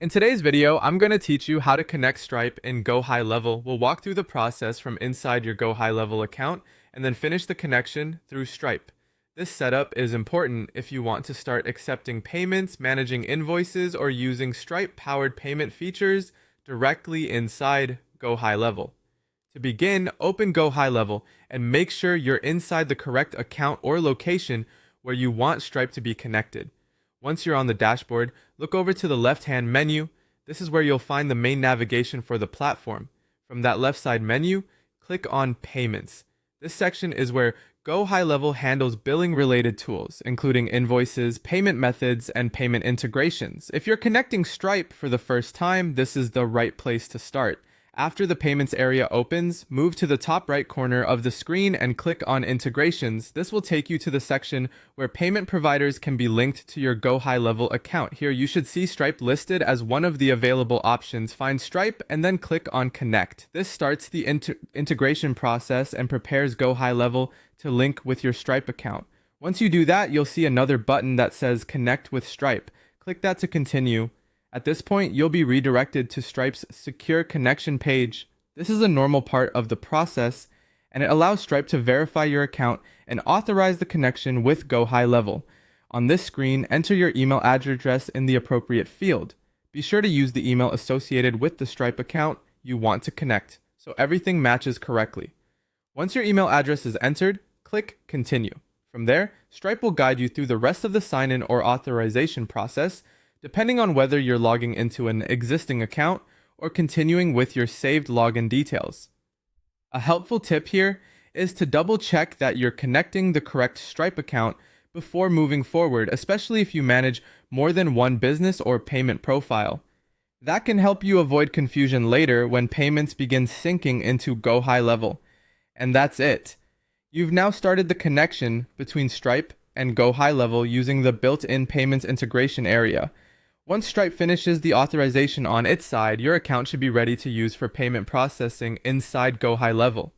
In today's video, I'm going to teach you how to connect Stripe in GoHighLevel. We'll walk through the process from inside your GoHighLevel account and then finish the connection through Stripe. This setup is important if you want to start accepting payments, managing invoices, or using Stripe-powered payment features directly inside GoHighLevel. To begin, open GoHighLevel and make sure you're inside the correct account or location where you want Stripe to be connected. Once you're on the dashboard, look over to the left-hand menu. This is where you'll find the main navigation for the platform. From that left side menu, click on Payments. This section is where GoHighLevel handles billing-related tools, including invoices, payment methods, and payment integrations. If you're connecting Stripe for the first time, this is the right place to start. After the Payments area opens, move to the top right corner of the screen and click on Integrations. This will take you to the section where payment providers can be linked to your GoHighLevel account. Here, you should see Stripe listed as one of the available options. Find Stripe and then click on Connect. This starts the integration process and prepares GoHighLevel to link with your Stripe account. Once you do that, you'll see another button that says Connect with Stripe. Click that to continue. At this point, you'll be redirected to Stripe's secure connection page. This is a normal part of the process, and it allows Stripe to verify your account and authorize the connection with GoHighLevel. On this screen, enter your email address in the appropriate field. Be sure to use the email associated with the Stripe account you want to connect, so everything matches correctly. Once your email address is entered, click Continue. From there, Stripe will guide you through the rest of the sign-in or authorization process, depending on whether you're logging into an existing account or continuing with your saved login details. A helpful tip here is to double check that you're connecting the correct Stripe account before moving forward, especially if you manage more than one business or payment profile. That can help you avoid confusion later when payments begin syncing into GoHighLevel. And that's it. You've now started the connection between Stripe and GoHighLevel using the built-in payments integration area. Once Stripe finishes the authorization on its side, your account should be ready to use for payment processing inside GoHighLevel.